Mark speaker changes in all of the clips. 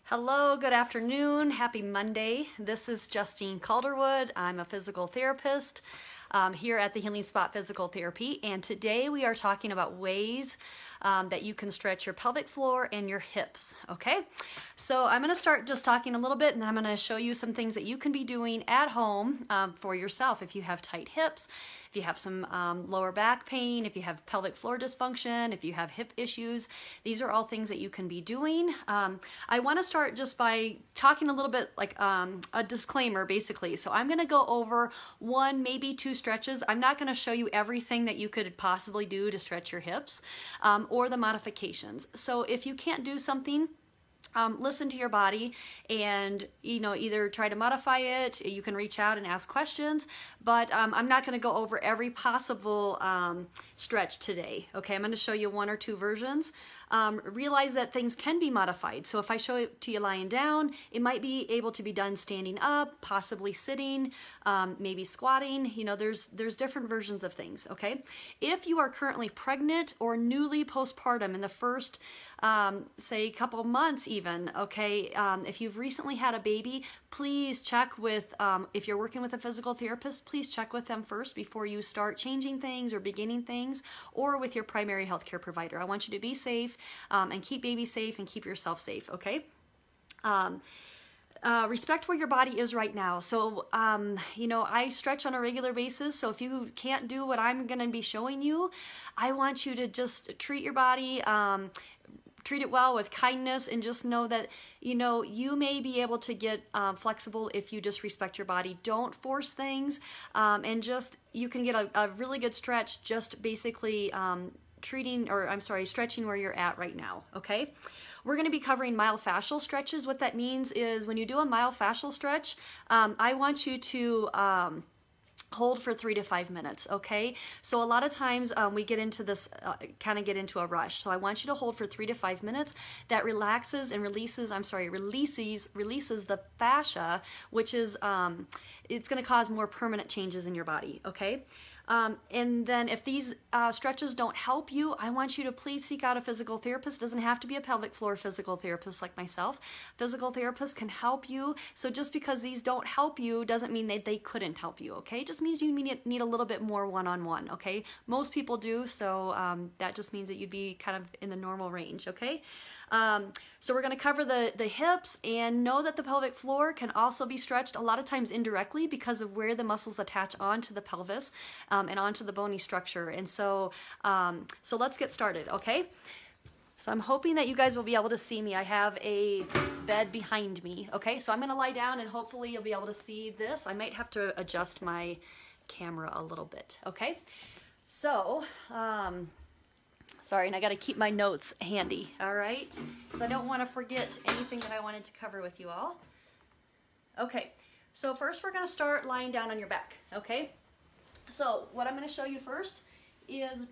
Speaker 1: Hello, good afternoon, happy Monday. This is Justine Calderwood. I'm a physical therapist here at the Healing Spot Physical Therapy, and today we are talking about ways that you can stretch your pelvic floor and your hips, okay? So I'm gonna start just talking a little bit, and then I'm gonna show you some things that you can be doing at home for yourself if you have tight hips, if you have some lower back pain, if you have pelvic floor dysfunction, if you have hip issues. These are all things that you can be doing. I wanna start just by talking a little bit like a disclaimer, basically. So I'm gonna go over one, maybe two stretches. I'm not gonna show you everything that you could possibly do to stretch your hips or the modifications. So if you can't do something, listen to your body and, either try to modify it. You can reach out and ask questions, but I'm not going to go over every possible stretch today. Okay, I'm going to show you one or two versions. Realize that things can be modified. So if I show it to you lying down, it might be able to be done standing up, possibly sitting, maybe squatting. There's different versions of things. Okay, if you are currently pregnant or newly postpartum in the first say couple months even, okay, if you've recently had a baby, please check with, if you're working with a physical therapist, please check with them first before you start changing things or beginning things, or with your primary healthcare provider. I want you to be safe and keep baby safe and keep yourself safe, okay? Respect where your body is right now. So, I stretch on a regular basis. So if you can't do what I'm going to be showing you, I want you to just treat your body, treat it well with kindness, and just know that, you may be able to get flexible if you just respect your body. Don't force things, and you can get a really good stretch just basically stretching where you're at right now, okay? We're going to be covering myofascial stretches. What that means is when you do a myofascial stretch, I want you to hold for 3 to 5 minutes, okay? So a lot of times we get into this, get into a rush. So I want you to hold for 3 to 5 minutes. That relaxes and releases the fascia, which is, it's going to cause more permanent changes in your body, okay? And then if these stretches don't help you, I want you to please seek out a physical therapist. It doesn't have to be a pelvic floor physical therapist like myself. Physical therapists can help you. So just because these don't help you doesn't mean that they couldn't help you, okay? It just means you need a little bit more one-on-one, okay? Most people do, so that just means that you'd be kind of in the normal range, okay? So we're going to cover the hips, and know that the pelvic floor can also be stretched a lot of times indirectly because of where the muscles attach onto the pelvis and onto the bony structure. And so let's get started, okay? So I'm hoping that you guys will be able to see me. I have a bed behind me, okay? So I'm going to lie down, and hopefully you'll be able to see this. I might have to adjust my camera a little bit, okay? So, sorry, and I got to keep my notes handy, all right? Because I don't want to forget anything that I wanted to cover with you all. Okay, so first we're going to start lying down on your back, okay? So what I'm going to show you first is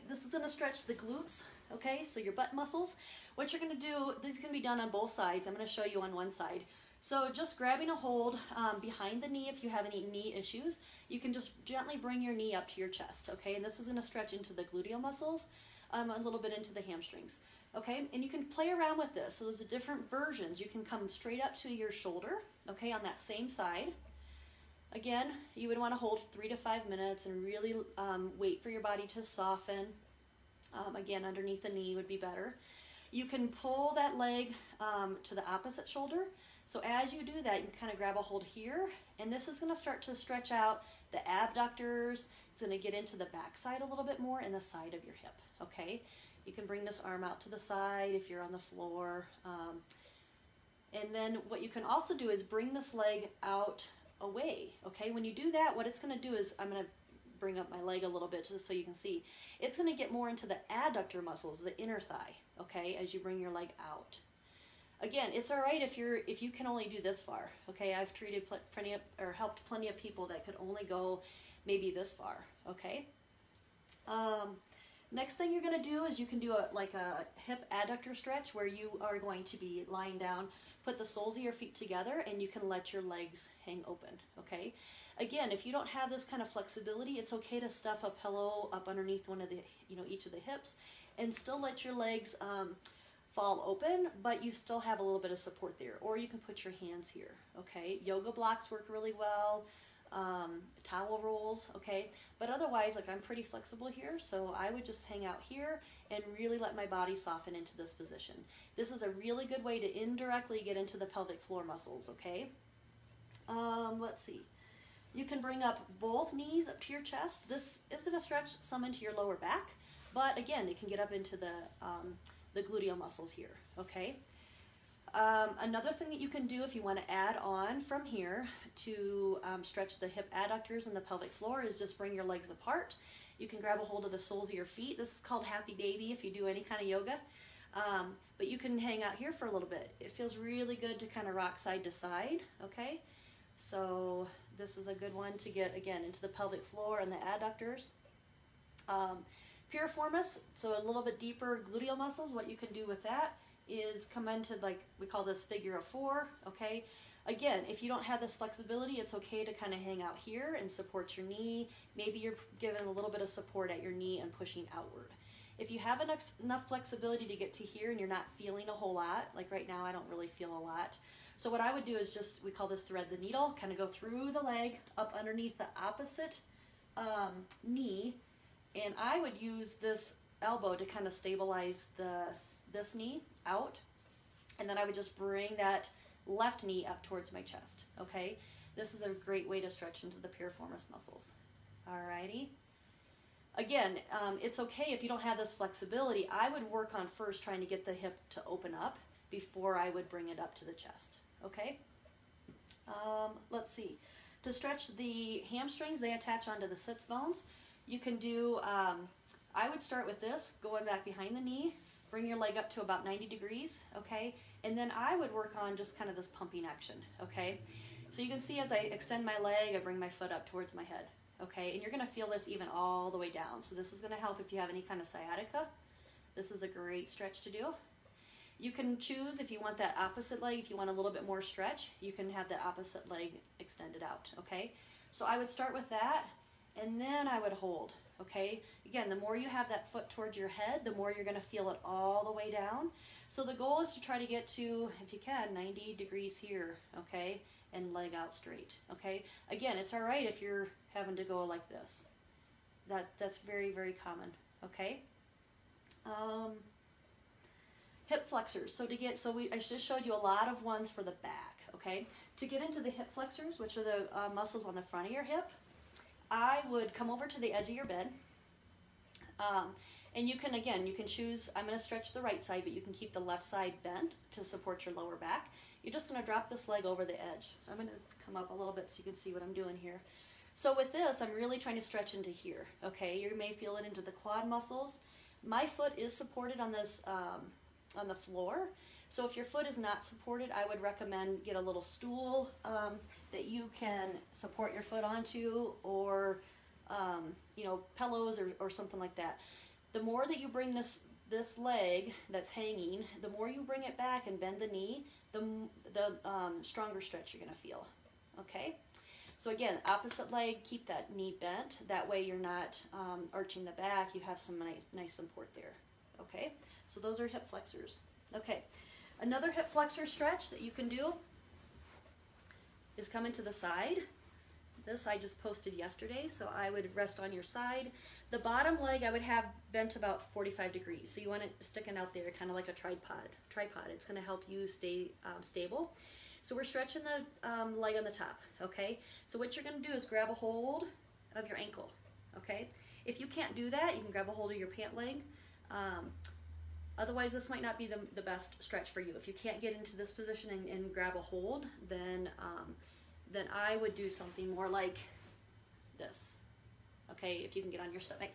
Speaker 1: this is going to stretch the glutes, okay? So your butt muscles. What you're going to do, this can be done on both sides. I'm going to show you on one side. So just grabbing a hold behind the knee if you have any knee issues. You can just gently bring your knee up to your chest, okay? And this is going to stretch into the gluteal muscles, a little bit into the hamstrings, okay? And you can play around with this. So there's different versions. You can come straight up to your shoulder, okay, on that same side. Again, you would want to hold 3 to 5 minutes and really wait for your body to soften. Again, underneath the knee would be better. You can pull that leg to the opposite shoulder. So as you do that, you can kind of grab a hold here, and this is going to start to stretch out the abductors. It's going to get into the back side a little bit more and the side of your hip, okay? You can bring this arm out to the side if you're on the floor. And then what you can also do is bring this leg out away, okay? When you do that, what it's going to do is, I'm going to bring up my leg a little bit just so you can see. It's going to get more into the adductor muscles, the inner thigh, okay, as you bring your leg out. Again, it's all right if you can only do this far, okay? I've treated helped plenty of people that could only go maybe this far, okay? Next thing you're going to do is you can do a hip adductor stretch where you are going to be lying down, put the soles of your feet together, and you can let your legs hang open, okay? Again, if you don't have this kind of flexibility, it's okay to stuff a pillow up underneath one of the, each of the hips, and still let your legs fall open, but you still have a little bit of support there. Or you can put your hands here, okay? Yoga blocks work really well, towel rolls, okay? But otherwise, like I'm pretty flexible here, so I would just hang out here and really let my body soften into this position. This is a really good way to indirectly get into the pelvic floor muscles, okay? Let's see. You can bring up both knees up to your chest. This is going to stretch some into your lower back, but again, it can get up into the gluteal muscles here, okay? Another thing that you can do if you want to add on from here to stretch the hip adductors and the pelvic floor is just bring your legs apart. You can grab a hold of the soles of your feet. This is called Happy Baby if you do any kind of yoga. But you can hang out here for a little bit. It feels really good to kind of rock side to side, okay? So this is a good one to get, again, into the pelvic floor and the adductors. Piriformis, so a little bit deeper gluteal muscles, what you can do with that is come into, like, we call this figure of 4, okay? Again, if you don't have this flexibility, it's okay to kind of hang out here and support your knee. Maybe you're giving a little bit of support at your knee and pushing outward. If you have enough flexibility to get to here and you're not feeling a whole lot, like right now I don't really feel a lot, so what I would do is just, we call this thread the needle, kind of go through the leg, up underneath the opposite knee, and I would use this elbow to kind of stabilize this knee out, and then I would just bring that left knee up towards my chest, okay? This is a great way to stretch into the piriformis muscles. Alrighty. Again, it's okay if you don't have this flexibility. I would work on first trying to get the hip to open up before I would bring it up to the chest, okay? Let's see. To stretch the hamstrings, they attach onto the sits bones. You can do, I would start with this, going back behind the knee, bring your leg up to about 90 degrees, okay? And then I would work on just kind of this pumping action, okay? So you can see as I extend my leg, I bring my foot up towards my head, okay? And you're gonna feel this even all the way down. So this is gonna help if you have any kind of sciatica. This is a great stretch to do. You can choose if you want that opposite leg, if you want a little bit more stretch, you can have the opposite leg extended out, okay? So I would start with that, and then I would hold, okay? Again, the more you have that foot towards your head, the more you're gonna feel it all the way down. So the goal is to try to get to, if you can, 90 degrees here, okay? And leg out straight, okay? Again, it's all right if you're having to go like this. That's very, very common, okay? Hip flexors. So I just showed you a lot of ones for the back, okay? To get into the hip flexors, which are the muscles on the front of your hip, I would come over to the edge of your bed, and you can choose, I'm going to stretch the right side, but you can keep the left side bent to support your lower back. You're just going to drop this leg over the edge. I'm going to come up a little bit so you can see what I'm doing here. So with this, I'm really trying to stretch into here, okay? You may feel it into the quad muscles. My foot is supported on this, on the floor. So if your foot is not supported, I would recommend get a little stool that you can support your foot onto, or pillows or something like that. The more that you bring this leg that's hanging, the more you bring it back and bend the knee, the stronger stretch you're gonna feel, okay? So again, opposite leg, keep that knee bent. That way you're not arching the back, you have some nice support there, okay? So those are hip flexors. Okay, another hip flexor stretch that you can do is come into the side. This I just posted yesterday, so I would rest on your side. The bottom leg I would have bent about 45 degrees, so you want it sticking out there, kind of like a tripod. It's going to help you stay stable. So we're stretching the leg on the top, okay? So what you're going to do is grab a hold of your ankle, okay? If you can't do that, you can grab a hold of your pant leg. Otherwise, this might not be the best stretch for you. If you can't get into this position and grab a hold, then I would do something more like this, okay, if you can get on your stomach.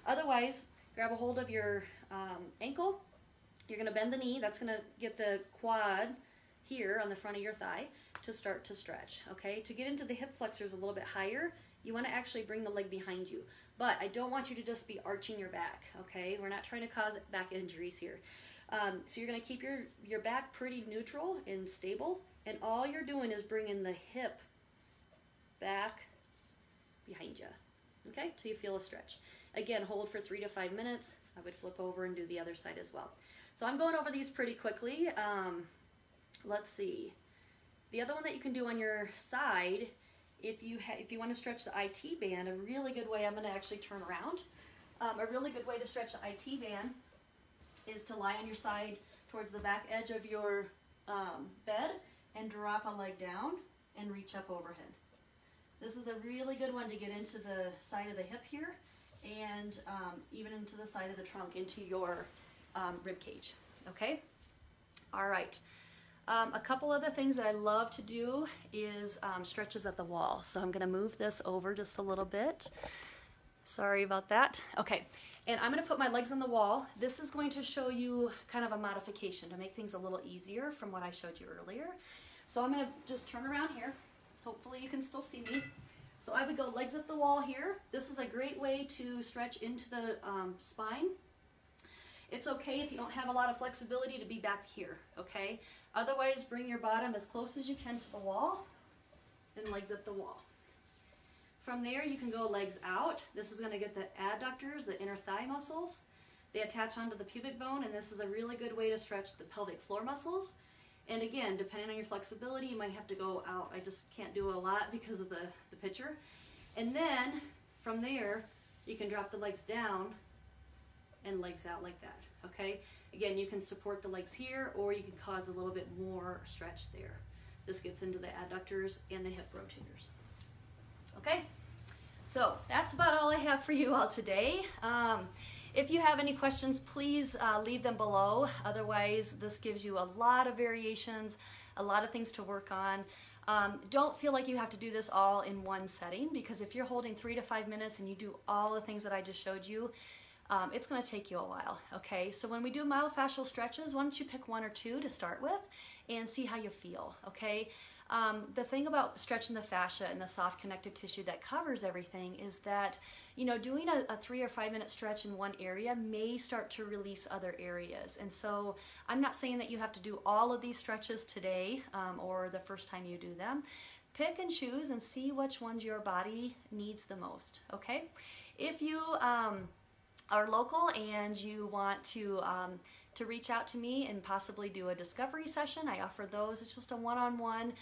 Speaker 1: Otherwise, grab a hold of your ankle. You're going to bend the knee. That's going to get the quad here on the front of your thigh to start to stretch, okay? To get into the hip flexors a little bit higher, you want to actually bring the leg behind you. But I don't want you to just be arching your back, okay? We're not trying to cause back injuries here. So you're going to keep your back pretty neutral and stable, and all you're doing is bringing the hip back behind you, okay, till you feel a stretch. Again, hold for 3 to 5 minutes. I would flip over and do the other side as well. So I'm going over these pretty quickly. Let's see. The other one that you can do on your side, if you want to stretch the IT band, a really good way, I'm going to actually turn around. A really good way to stretch the IT band is to lie on your side towards the back edge of your bed and drop a leg down and reach up overhead. This is a really good one to get into the side of the hip here and even into the side of the trunk, into your rib cage, okay? All right. A couple other things that I love to do is stretches at the wall. So I'm gonna move this over just a little bit. Sorry about that. Okay, and I'm gonna put my legs on the wall. This is going to show you kind of a modification to make things a little easier from what I showed you earlier. So I'm gonna just turn around here. Hopefully you can still see me. So I would go legs at the wall here. This is a great way to stretch into the spine. It's okay if you don't have a lot of flexibility to be back here, okay? Otherwise, bring your bottom as close as you can to the wall, then legs at the wall. From there, you can go legs out. This is gonna get the adductors, the inner thigh muscles. They attach onto the pubic bone, and this is a really good way to stretch the pelvic floor muscles. And again, depending on your flexibility, you might have to go out. I just can't do a lot because of the picture. And then, from there, you can drop the legs down and legs out like that, okay? Again, you can support the legs here, or you can cause a little bit more stretch there. This gets into the adductors and the hip rotators. Okay, so that's about all I have for you all today. If you have any questions, please leave them below. Otherwise, this gives you a lot of variations, a lot of things to work on. Don't feel like you have to do this all in one setting, because if you're holding 3 to 5 minutes and you do all the things that I just showed you, it's going to take you a while, okay? So when we do myofascial stretches, why don't you pick 1 or 2 to start with and see how you feel, okay? The thing about stretching the fascia and the soft connective tissue that covers everything is that, you know, doing a 3 or 5 minute stretch in one area may start to release other areas. And so I'm not saying that you have to do all of these stretches today or the first time you do them. Pick and choose and see which ones your body needs the most, okay? If you are local and you want to reach out to me and possibly do a discovery session, I offer those. It's just a one-on-one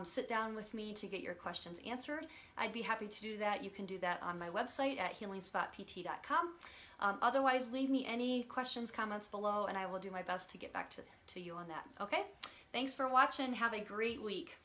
Speaker 1: sit down with me to get your questions answered. I'd be happy to do that. You can do that on my website at healingspotpt.com. Otherwise, leave me any questions, comments below, and I will do my best to get back to you on that. Okay? Thanks for watching. Have a great week.